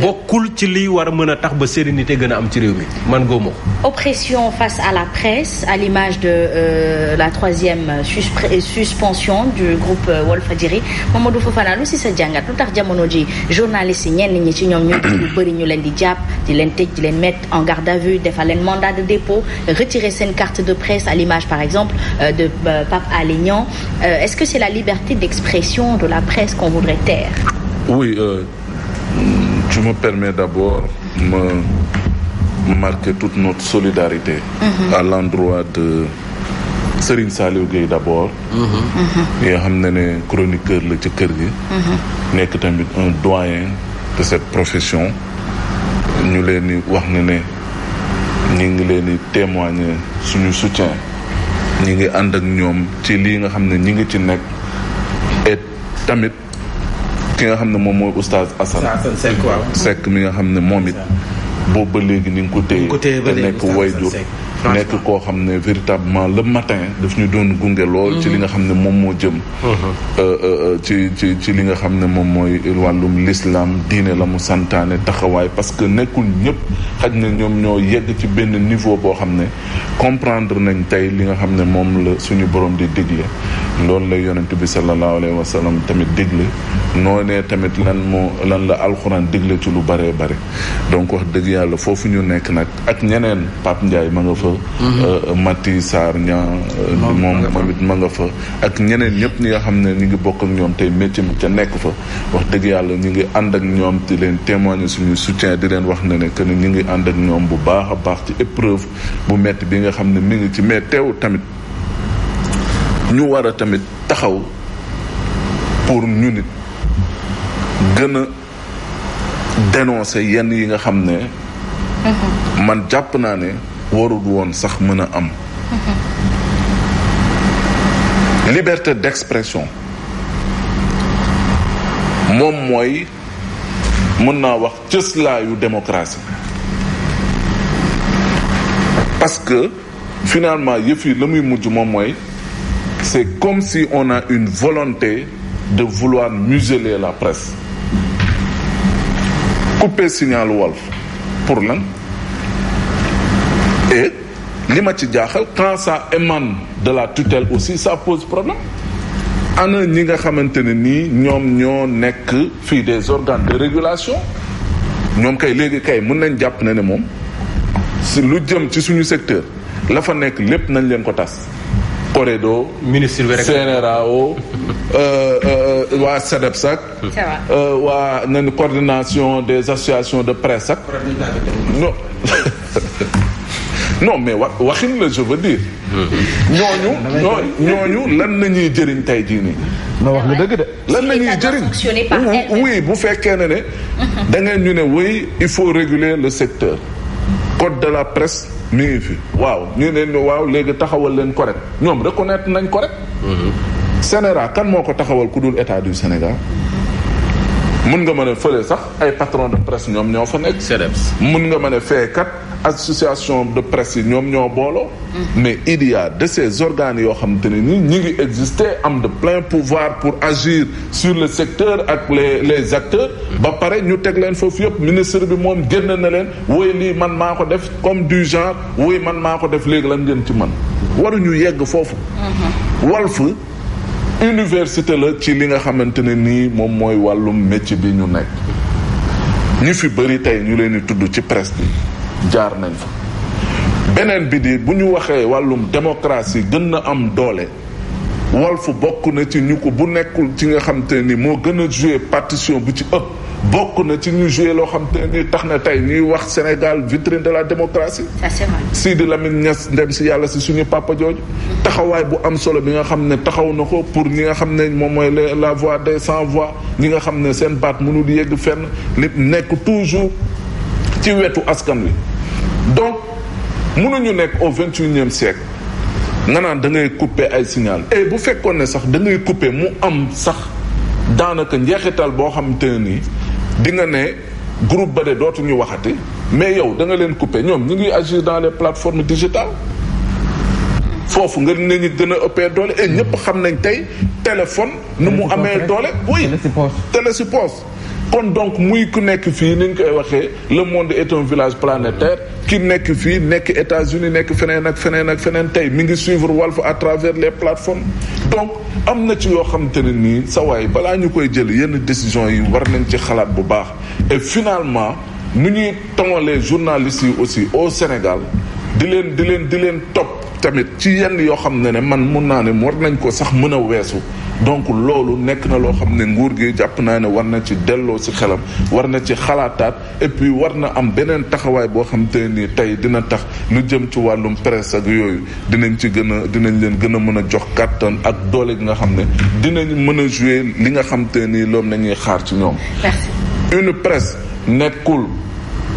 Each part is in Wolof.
bokkul ci li war a mën a tax ba sérénité gën a am ci réew mi man góomoo. Oppression face à la presse à l'image de la troisième suspension du groupe Walfadjri Mamadou Fofana lu si sa jàngat lu tax jamono ji journalistes yi ñenn ñi ci ñoom ñu lu bëri ñu leen di jàpp di leen tëj di leen mettre en garde à vue defal leen mandat de dépôt retirer seen carte de presse à l'image par exemple de Pape Alé Niang est-ce que c'est la liberté d'expression de la presse qu'on voudrait taire? Oui, je me permets d'abord de marquer toute notre solidarité à l'endroit de Serigne Saliou Gueye d'abord yi nga xam ne chroniqueur la ci kër gi nekk tamit un doyen de cette profession ñu leen di wax ne ñi ngi leen di témoigner suñu soutien ñi ngi ànd ak ñoom ci lii nga xam ne ñi ngi ci nekk et tamit ki nga xam ne moom mooy oustaz Assane Seck mi nga xam ne moom it boobu ba léegi ni nga ko téye te nekk wayjur nekk koo xam ne véritablement le matin daf ñu doon gunge lool ci li nga xam ne moom moo jëm ci li nga xam ne moom mooy wàllum l'islam diine la mu santaane taxawaay parce que nekkul ñëpp xaj na ñoom ñoo yegg ci benn niveau boo xam ne comprendre nañ tey li nga xam ne moom la suñu borom di digle loolu la yonent bi sallallahu alayhi wa sallam tamit digle noonee tamit lan la alxuraan digle ci lu bëree bëri donc wax dëgg yàlla foofu ñu nekk nag ak ñeneen Pape Ndiaye ma nga fa Mati Sarr Niang moom it ma nga fa ak ñeneen ñëpp ñi nga xam ne ñu ngi bokk ak ñoom tey métier mi ca nekk fa wax dëgg yàlla ñu ngi ànd ak ñoom di leen témoigner suñu soutien di leen wax ne que ñu ngi ànd ak ñoom bu baax a baax ci épreuve bu metti bi nga xam ne mi ngi ci mais teew tamit ñu war a tamit taxaw pour ñu nit gën a dénoncer yenn yi nga xam ne man jàpp naa ne warul woon sax mën a am liberté d'expression moom mooy mën naa wax cëslaayu démocratie parce que finalement yëf yi la muy mujj moom mooy c'est comme si on a une volonté de vouloir museler la presse couper signal Walf pour lan et li ma ci jaaxal quand ça émane de la tutelle aussi ça pose problème ana ñi nga xamante ne nii ñoom ñoo nekk fii des organes de régulation ñoom kay léegi kay mën nañ jàpp ne moom si lu jëm ci suñu secteur la fa nekk lépp nañ leen ko tas Coredo ministre bi rek CNRAO waa CEDEPS ak waa nañu coordination des associations de presse ak non non mais waxin la je veux dire ñooñu lan nañuy jëriñ tey jii nii na wax nga dëgg de lan nañuy jëriñ oui bu fekkee ne da ngeen ñu ne oui il faut réguler le secteur code de la presse mi ngi fi waaw ñu ne waaw léegi taxawal leen correct ñoom reconnaître nañ correct Sénégal kan moo ko taxawal ku dul état du Sénégal mun nga mën a fële sax ay patron de presse ñoom ñoo fa nekk mun nga mën a feekat association de presse yi ñoom ñoo booloo mais il y a de ces organes yoo xamante ne ni ñi ngi exister am de plein pouvoir pour agir sur le secteur ak les acteurs ba pare ñu teg leen foofu yëpp ministre bi moom génn na leen woy lii man maa ko def comme du genre woy man maa ko def léegi lan ngeen ci man waruñu yegg foofu Walf université la ci li nga xamante ne nii moom mooy wàllum métier bi ñu nekk ñi fi bëri tey ñu leen di tudd ci presse bi jaar nañ fa beneen bi di bu ñu waxee wàllum démocratie gën na am doole Walf bokk na ci ñu ko bu nekkul ci nga xamante ne nii moo gën a jouer partition bu ci ëpp bokk na ci ñu jouer loo xamante ne nii tax na tey ñuy wax Sénégal vitrine de la démocratie. Ça c'est vrai. Sidi Lamine Niass ndem si yàlla si suñu papa jooju taxawaay bu am solo bi nga xam ne taxaw na ko pour ñi nga xam ne moom mooy la voix des sans voix ñi nga xam ne seen baat mënul yegg fenn li nekk toujours ci wetu askan wi donc mënuñu nekk au 21e siècle nga naan da ngay couper ay signal et bu fekkoon ne sax da ngay couper mu am sax daanaka njeexital boo xamante ne nii di nga ne groupe ba de dootuñu waxati mais yow da nga leen couper ñoom ñu ngi agir dans les plateformes digitales foofu nga ne ñu gën a ëppee doole et ñëpp xam nañ tey téléphone nu mu amee doole oui télé si poche kon donc muy ku nekk fii ni ñu koy waxee le monde est un village planétaire ki nekk fii nekk États-Unis nekk feneen ak feneen ak feneen tey mi ngi suivre Walf à travers les plateformes donc am na ci yoo xamante ne nii sa waay balaa ñu koy jël yenn décisions yi war nañ ci xalaat bu baax et finalement nu ñuy tongalee journalistes yi aussi au Sénégal di leen topp tamit ci yenn yoo xam ne man mun naa ne war nañ ko sax mën a weesu donc loolu nekk na loo xam ne nguur gi jàpp naa ne war na ci delloo ci xelam war na ci xalaataat et puis war na am beneen taxawaay boo xam te nii tey dina tax lu jëm ci wàllum presse ak yooyu dinañ leen gën a mën a jox kàttan ak doole gi nga xam ne dinañ mën a jouer li nga xam te nii loolu nañuy xaar ci ñoom. Une presse nekkul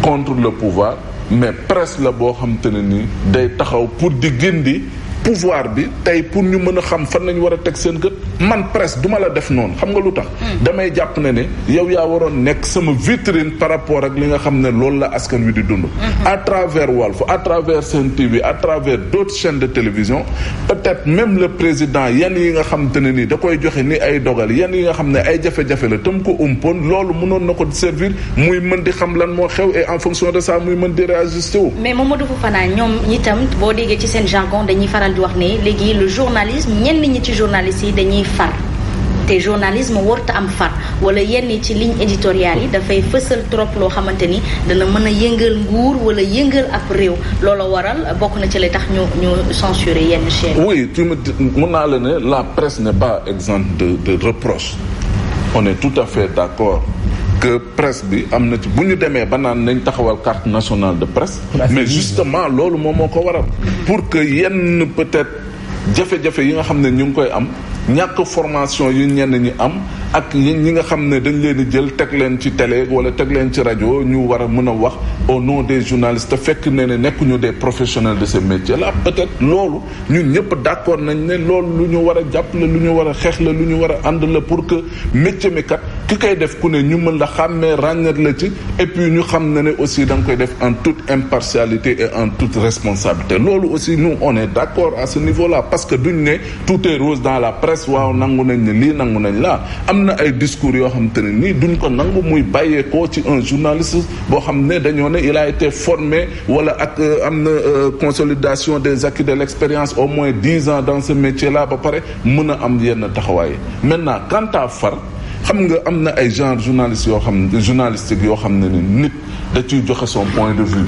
contre le pouvoir mais presse la boo xam te ne nii day taxaw pour di gindi pouvoir bi tey pour ñu mën a xam fan nañu war a teg seen gët man presse duma la def noonu xam nga lu tax damay jàpp ne yow yaa waroon nekk sama vitrine par rapport ak li nga xam ne loolu la askan wi di dund à travers Walf à travers Sen TV à travers d'autres chaînes de télévision peut-être même le président yenn yi nga xam te ne nii da koy joxe ni ay dogal yenn yi nga xam ne ay jafe-jafe la tam ko umpoon loolu mënoon na ko servir muy mën di xam lan moo xew et en fonction de ça muy mën di réajuster wu. Mais Mamadou Fofana ñoom itam boo déggee ci seen jargon dañuy faral di wax ne léegi le journalisme ñenn ñi ci journalistes yi dañuy far te journalisme warut am far wala yenn ci ligne éditoriale yi dafay fësal trop loo xamante ni dana mën a yëngal nguur wala yëngal ab réew loola waral bokk na ci li tax ñu censurer yenn chaînes. Oui, mën naa la ne la presse n'est pas exempte de reproches. On est tout à fait d'accord que presse bi am na ci bu ñu demee ba naan nañ taxawal carte nationale de presse mais justement loolu moom moo ko waral pour que yenn peut-être jafe-jafe yi nga xam ne ñu ngi koy am ñàkk formation yu ñenn ñi am ak ñi nga xam ne dañ leen di jël teg leen ci télé wala teg leen ci rajo ñu war a mën a wax au nom des journalistes te fekk ne nekkuñu des professionnels de ce métier là peut-être loolu ñun ñëpp d'accord nañ ne loolu lu ñu war a jàpp la lu ñu war a xeex la lu ñu war a ànd la pour que métier mi kat ki koy def ku ne ñu mën la xàmmee ràññat la ci et puis ñu xam ne aussi da nga koy def en toute impartialité et en toute responsabilité loolu aussi nous on est d'accord à ce niveau-là parce que duñ ne tout est rose dans la presse waaw nangu nañ ne lii nangu nañ laa am na ay discours yoo xam te ne nii duñ ko nangu muy bàyyeekoo ci un journaliste boo xam ne dañoo ne il a été formé wala ak am na consolidation des acquis de l'expérience au moins 10 ans dans ce métier-là ba pare mën a am yenn taxawaay maintenant quant à far xam nga am na ay genre journalistes yoo xam ne journalistique yoo xam ne ni nit da ciy joxe son point de vue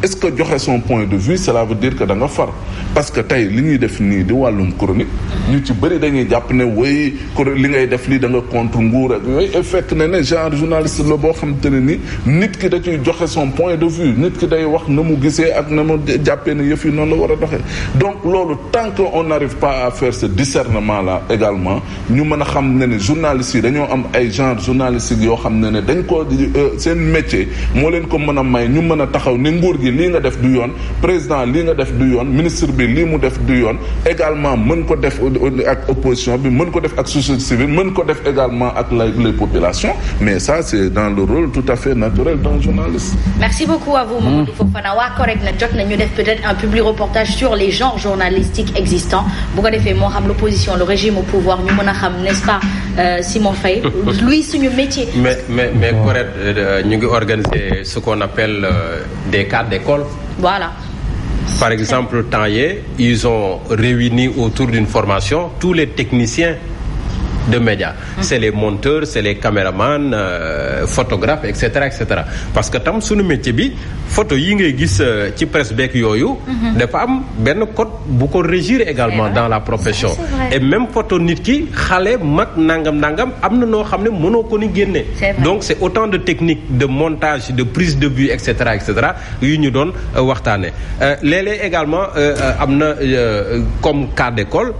est-ce que joxe son point de vue cela veut dire que da nga far parce que tey li ñuy def nii di wàllum chronique ñu ci bëri dañuy jàpp ne way li ngay def lii da nga contre nguur ak yooyu et fekk ne genre journaliste la boo xam te ne ni nit ki da ciy joxe son point de vue nit ki day wax na mu gisee ak na mu jàppee ne yëf yi noonu la war a doxee donc loolu tant que on n'arrive pas à faire ce discernement là également ñu mën a xam ne journalistes yi dañoo am ay genre journalistique yoo xam ne dañ ko seen métier moo leen ko mën a may ñu mën a taxaw ne nguur gi lii nga def du yoon président lii nga def du yoon ministre bi lii mu def du yoon également mën ko def ak opposition bi mën ko def ak société civile mën ko def également ak les populations mais ça c'est dans le rôle tout à fait naturel d'un journaliste. Merci beaucoup à vous Mamadou Fofana waa correct na jot na ñu def peut-être un public reportage sur les genres journalistiques existants bu ko defee moo xam l'opposition le régime au pouvoir ñu mën a xam n'est-ce pas Simon Faye luy suñu métier. mais correct ñu ngi organiser ce qu'on appelle des cadres d'école. Voilà. Par exemple temps yii ils ont réuni autour d'une formation tous les techniciens de médias. C'est les monteurs, c'est les caméramans, photographes, etc. Parce que tam suñu métier bi photo yi ngay gis ci presse beeg yooyu. dafa am benn code bu ko régir également dans la profession. Et même photo nit ki xale mag nangam am na noo xam ne mënoo ko ni génne. Donc c'est autant de techniques de montage de prise de vue etc. yu ñu doon waxtaane léeg-léeg également am na comme cas d'école.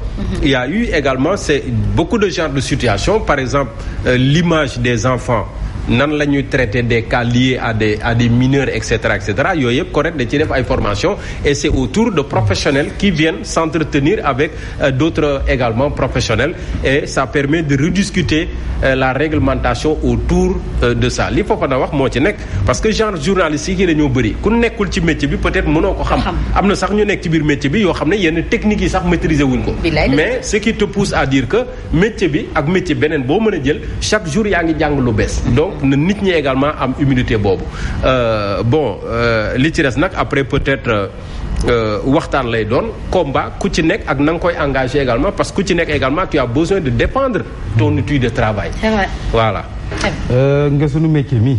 Il y a eu également c'est beaucoup de genres de situation par exemple l'image des enfants nan la ñuy traiter des cas liés à des mineurs et cetera yooyu yëpp correct da ci def ay formation et c'est autour de professionnels qui viennent s'entretenir avec d'autres également professionnels et ça permet de rediscuter la réglementation autour de ça li foofa na wax moo ci nekk parce que genre journalistes yi dañoo bëri ku nekkul ci métier bi peut-être mënoo ko xam am na sax ñu nekk ci biir métier bi yoo xam ne yenn techniques yi sax maîtriser wuñ ko mais ce qui te pousse à dire que métier bi ak métier beneen boo mën a jël chaque jour yaa ngi jàng lu bees donc na nit ñi également am humilité boobu li ci des nag après peut-être waxtaan lay doon combat ku ci nekk ak na nga koy engagé également parce que ku ci nekk également tu as besoin de défendre ton outil de travail. C'est vrai. Voilà. nga sunu métier mi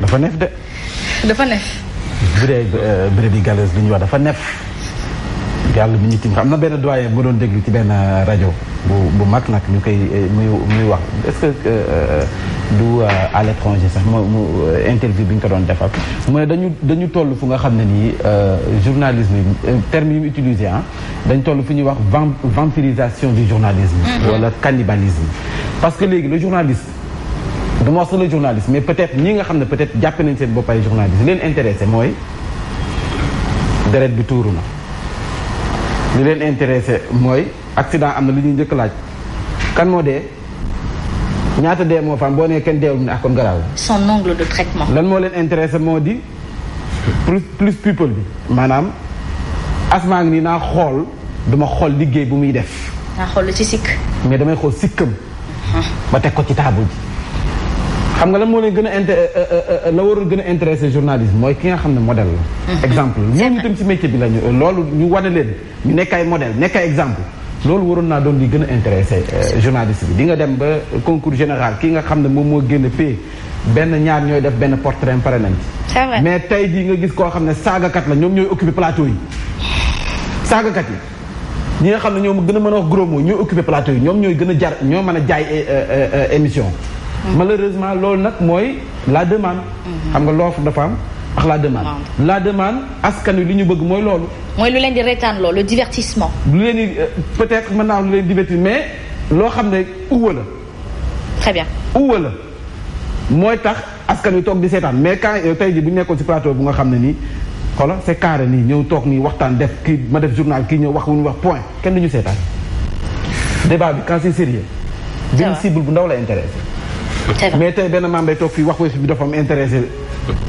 dafa neef de. dafa neef. bu dee brebis galeuse li ñuy wax dafa neef yàlla mi ñu tim am na benn doyen bu doon déglu ci benn rajo bu mag nag ñu koy muy wax est-ce que du à l'étranger sax mu interview bi ñu ko doon defal mu ne dañu toll fu nga xam ne nii journalisme terme yi mu utilisé dañ toll fu ñuy wax vampirisation du journalisme wala cannibalisme parce que léegi le journaliste du ma wax sax le journaliste mais peut-être ñi nga xam ne peut-être jàppe nañ seen bopp ay journaliste li leen intéressé mooy deret bi tuuru na li leen intéressé mooy accident am na li ñuy njëkk laaj kan moo dee ñaata dee moo fa am boo nee kenn deewul ne ak kon garaaw. son angle de traitement. lan moo leen intéressé moo di plus people bi maanaam asmaa ngi nii naa xool duma xool liggéey bu muy def. naa xool ci sikk. mais damay xool sikkam. ba teg ko ci table ji. xam nga lan moo leen gën a la waroon gën a intéressé journalisme mooy ki nga xam ne modèle la. exemple ñoom itam ci métier bi lañu loolu ñu wane leen ñu nekk ay modèle nekk ay exemple loolu waroon naa doon li gën a intéressé journaliste bi di nga dem ba concours général ki nga xam ne moom moo génn pay benn ñaar ñooy def benn portrait pare nañ ci. c'est vrai mais tey jii nga gis koo xam ne saagakat la ñoom ñooy occupé plateau yi saagakat yi ñi nga xam ne ñoom gën a mën a wax gros mots ñooy occupé plateau yi ñoom ñooy gën a jar ñoo mën a jaay émission. malheureusement loolu nag mooy la demande. xam nga l'offre dafa am ak la demande. la demande askan wi li ñu bëgg mooy loolu. mooy lu leen di reetaan loolu le divertissement. lu leen di peut-être mën naa am lu leen di divertir mais loo xam ne uwa la. très bien uwa la mooy tax askan wi toog di seetaan mais quand tey jii bu ñu nekkoon ci plateau bu nga xam ne nii xoolal c'est carré nii ñëw toog nii waxtaan def kii ma def journal kii ñëw wax wu ñu wax point kenn du ñu seetaan débat bi quand c'est sérieux. benn cible bu ndaw la intéressé. mais tey benn membre day toog fii wax bi dafa am intéressé.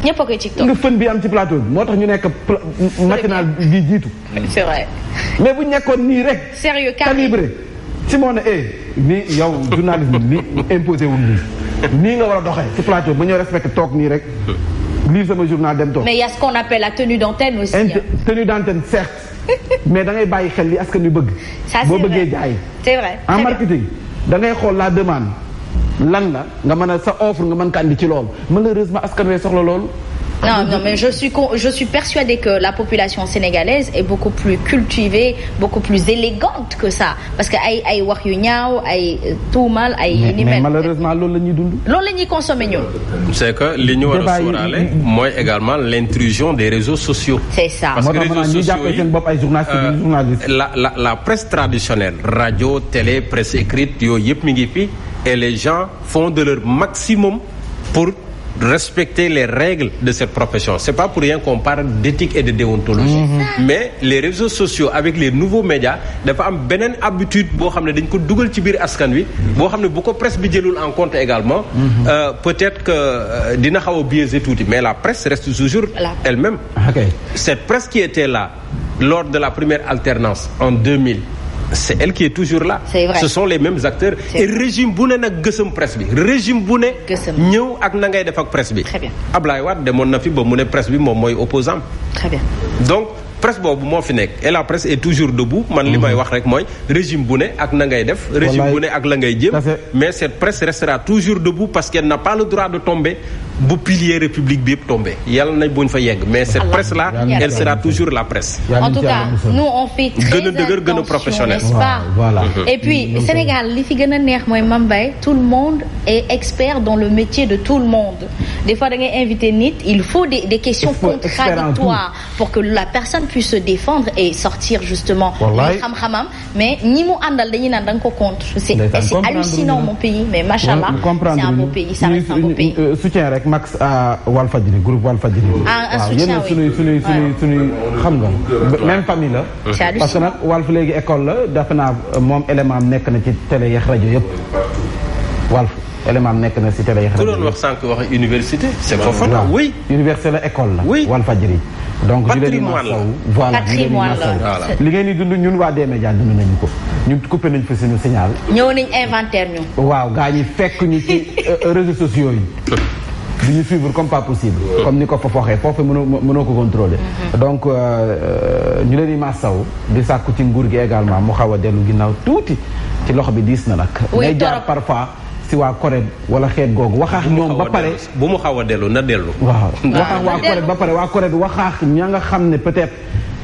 ñëpp a koy TikTok nga fën bi am ci plateau bi moo tax ñu nekk matinal bi jiitu. c'est vrai. mais bu ñu nekkoon nii rek. sérieux calibré si moo ne nii yow journalisme nii imposé wul nii nga war a doxee ci plateau ba ñoo respecté toog nii rek lire sama journal dem toog. mais il y a ce qu'on appelle la tenue d'antenne aussi. tenue d'antenne certes mais da ngay bàyyi xel li askan wi bëgg. ça c'est boo bëggee jaay. c'est vrai en marketing da ngay xool la demande. lan la nga mën a sa offre nga mën ko andi ci loolu malheureusement askan wi soxla loolu. non mais je suis persuadée que la population sénégalaise est beaucoup plus cultivée beaucoup plus élégante que ça parce que ay wax yu ñaaw ay tuumal ay. mais malheureusement loolu la ñuy dund. loolu la ñuy consommer ñun. c'est que li ñu war a sóoraale mooy également l'intrusion des réseaux sociaux. c'est ça parce que réseaux sociaux yi seen bopp ay journalistes la presse traditionnelle radio télé presse écrite yooyu yëpp mi ngi fi. Et les gens font de leur maximum pour respecter les règles de cette profession. C'est pas pour rien qu'on parle d'éthique et de déontologie. Mais les réseaux sociaux avec les nouveaux médias dafa am beneen habitude boo xam ne dañ ko dugal ci biir askan wi. boo xam ne bu ko presse bi jëlul en compte également. Peut-être que dina xaw a biaisé tuuti mais la presse reste toujours elle-même. Okay. Cette presse qui était là lors de la première alternance en 2000. c'est elle qui est toujours là. C'est vrai. Ce sont les mêmes acteurs. Et régime bu ne nag gësam presse bi régime bu ne. ñëw ak na ngay def ak presse bi. Très bien. Ablaye Wade demoon na fi ba mu ne presse bi moom mooy opposant. Très bien. Donc presse boobu moo fi nekk et la presse est toujours debout man li may wax rek mooy régime bu ne ak na ngay def. régime bu ne ak la ngay jéem. Mais cette presse restera toujours debout parce qu'elle n'a pas le droit de tomber bu pilier république bi yëpp tombé yàlla nañ buñ fa yegg mais cette presse là elle sera toujours la presse. En tout cas nous on fait très gën a professionnel, n'est-ce pas? Voilà. Et puis Sénégal li fi gën a neex mooy Mame Mbaye tout le monde est expert dans le métier de tout le monde. Des fois da ngay invité nit il faut des questions contradictoires pour que la personne puisse se défendre et sortir justement li xam-xamam mais ñi mu àndal dañuy naan da nga ko contre. C'est hallucinant mon pays mais machallah c'est un beau pays ça reste un beau pays. Soutien rek max à Walfadjri groupe Walfadjri. Un soutien oui suñuy xam nga même famille la. parce que nag Walf léegi école la defe naa moom élément am nekk na ci télé yeex rajo yëpp Walf élément am nekk na ci télé yeex rajo. ku doon wax sànq wax université. c'est foofu la oui. université la école la. oui Walfadjri. donc patrimoine la voilà li ngeen di dund ñun waa D-Média dund nañu ko ñun coupé nañu fa suñu signal. ñëw nañ inventaire ñu. waaw gaa ñi fekk ñu ci réseaux sociaux yi. di ñu suivre comme pas possible. comme ni ko fa waxee foofu mënoo ko contrôler. donc ñu leen di massaw di sàkku ci nguur gi également mu xaw a dellu ginnaaw tuuti ci loxo bi diis na nag. ngay jaar parfois si waa Corée wala xeet googu waxaax ñoom ba pare. bu mu xaw a dellu na dellu. waaw waxaax waa Corée ba pare waa Corée waxaax ña nga xam ne peut-être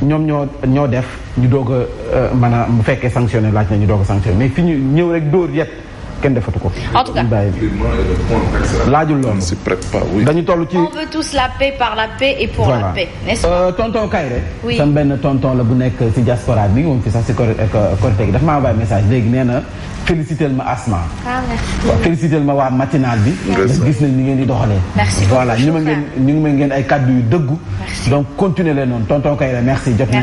ñoom ñoo def ñu doog a mën a bu fekkee sanctionné laaj na ñu doog a sanctionné mais fi ñu ñëw rek dóor yet. kenn defatu ko. En tout cas laajul loolu. dañu toll ci. on veut tous la paix par la paix et pour la paix. n'est-ce pas tonton Kayre. oui sam benn tonton la bu nekk ci diaspora bi moom fi sax ci Korité gi dafa maa envoyé message léegi nee na félicité ma Asma. merci félicité ma waa matinal bi. gis nañ ni ngeen di doxalee. merci voilà ñu ngi ma ngeen ay kàddu yu dëggu. donc continuer leen noonu tonton Kayre merci. jot na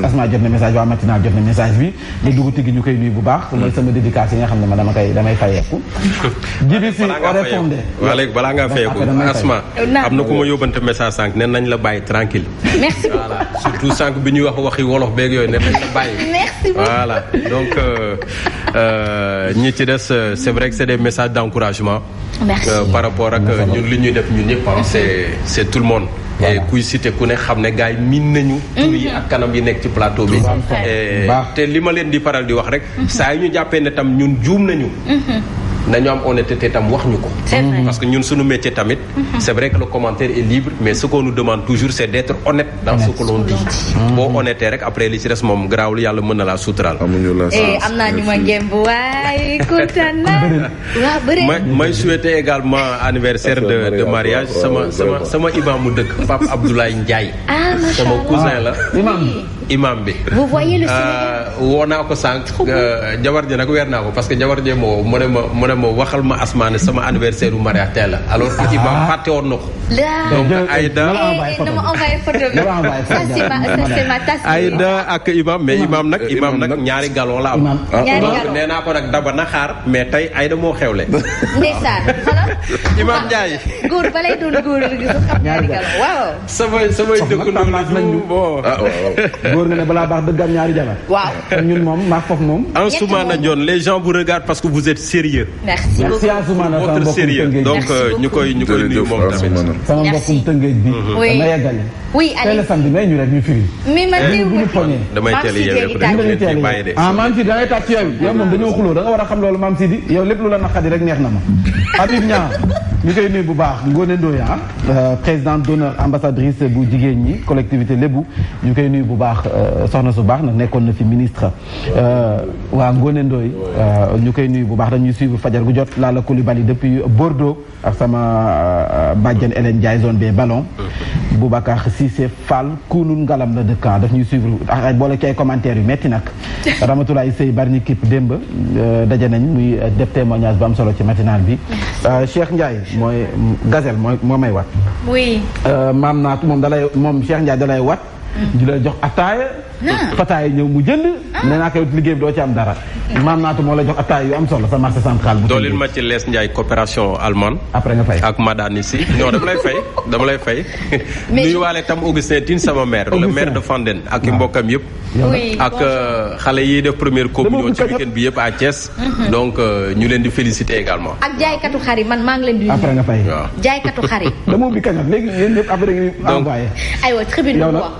Asma jot na message waa matinal jot na message bi. ñu dugg tigi ñu koy nuyu bu baax. mooy sama dédicace yi nga xam ne damay fayeeku. jibi si répondé. waa léegi balaa ngaa fayeeku Asma am na ku ma yóbbante message sànq ne nañ la bàyyi tranquille. merci beaucoup voilà surtout sànq bi ñuy wax waxi wolof beeg yooyu ne nañ la bàyyi. merci beaucoup voilà donc ñi ci des c'est vrai que c'est des messages d'encouragement. merci par rapport ak ñun li ñuy def ñun ñëpp c'est tout le monde. et kuy cité ku ne xam ne gars yi miin nañu. tur yi ak kanam yi nekk ci plateau bi. te li ma leen di faral di wax rek. saa yi ñu jàppee ne tam ñun juum nañu. nañu am honnêteté tam wax ñu ko. c'est vrai parce que ñun suñu métier tamit. c'est vrai que le commentaire est libre mais ce qu'on nous demande toujours c'est d'être honnête dans ce que l'on dit. boo honnête rek après li ci des moom garaawul yàlla mën na laa suturaal. am naa ñu ma ngémb waaye kontaan naa. waaw bëri may souhaiter également anniversaire de mariage sama imam mu dëkk Pape Abdoulaye Ndiaye. sama cousin la. imam bi. vous voyez le Sénégal. woo naa ko sànq. jabar ji nag weer naa ko parce que jabar ji moo mu ne ma waxal ma Asma ne sama anniversaire u mariage teel la alors que imam fàtte woon na ko. donc Aïda na ma envoyé photo bi. ça c'est ma tasse. Aïda ak imam mais imam nag ñaari galon la am. donc nee naa ko nag daba na xaar mais tey Aïda moo xewle. ndeysaan xoolal. imam Ndiaye. góor ba lay doon góor gi su xam ñaari galon waaw. samay dëkkandoo bon. góor nga ne balaa baax dëgg am ñaari jabar. waaw ñun moom maa foofu moom. Ansoumana Dione les gens vous regardent parce que vous êtes sérieux. merci beaucoup votre sérieux donc ñu koy nuyu moom tamit. sama mbokkum Tëngéej bi. oui ma yeggale. oui allez teel samedi may ñu rek ñu firi. mais man de bu ñu poñee. damay teel a yeewee peut-être bàyyi de. ah maam Sidi da ngay tàcc yow moom dañoo xuloo da nga war a xam loolu maam Sidi yow lépp lu la naqadi rek neex na ma. Habib Niang ñu koy nuyu bu baax Ngoné Ndoye présidente d'honneur ambassadrice bu jigéen ñi collectivité Lébu ñu koy nuyu bu baax soxna su baax nag nekkoon na fi ministre waa Ngoné Ndoye ñu koy nuyu bu baax dañuy suivre fajar gu jot Lala Coulibaly depuis Bordeaux ak sama bàjjen Hélène Ndiaye zone B ballon Boubacar Cissé Fall Kounoun Ngalam la dëkk daf ñuy suivre ak boole ci ay commentaires yu metti nag Ramatoulaye Sey Bargny Kip démb daje nañ muy def témoignage bu am solo ci matinal bi Cheikh Ndiaye mooy Gazelle moo may wat oui maam naatu moom Cheikh Ndiaye dalay wat di la jox ataaya fataaya ñëw mu jënd nee naa koy liggéey bi doo ci am dara maam naatu moo la jox ataaya yu am solo sa marché central bu doolil ma ci lees Ndiaye coopération allemande après nga fay ak Madani si non dama lay fay nuyuwaale tam Augustin Tine sama maire le maire de Fandène ak i mbokkam yëpp ak xale yi def première communion ci week-end bi yëpp à Thiès donc ñu leen di féliciter également ak jaaykatu xar yi man maa ngi leen di après nga fay waaw jaaykatu xar yi dama ubbi kañat léegi yéen ñëpp après nga envoyé aywa tribune bu wax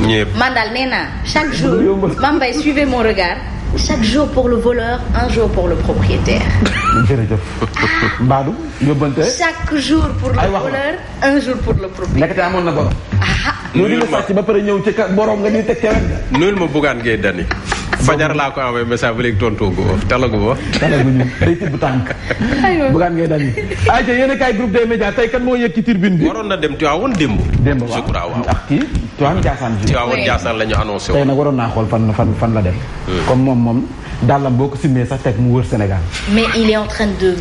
ñëpp man daal nee naa chaque jour Mame Mbaye suivez mon regard chaque jour pour le voleur, un jour pour le propriétaire. jërëjëf Mbadou yóbbante. chaque jour pour le voleur, un jour pour le propriétaire. nekkate amoon na borom. nuyul ma sàcc ba pare ñëw ci borom nga ñuy teg ca wet ga. nuyul ma Bougane Gueye Dany. fajar laa ko envoyé message ba léegi tontu gu ma talagu ma. talaguñu day tibb tànk. aywa Bougane Gueye Dany. ayca yéen a kaay groupe des médias tey kan moo yëg ci tribune bi. waroon na dem Tivaouane démb. démb je crois waaw. ak kii Tivaouane Ndiassane. Tivaouane Ndiassane la ñu annoncé woon. tey nag waroon naa xool fan la dem. comme moom dàllam boo ko simmee sax teg mu wër Sénégal. mais il est en train de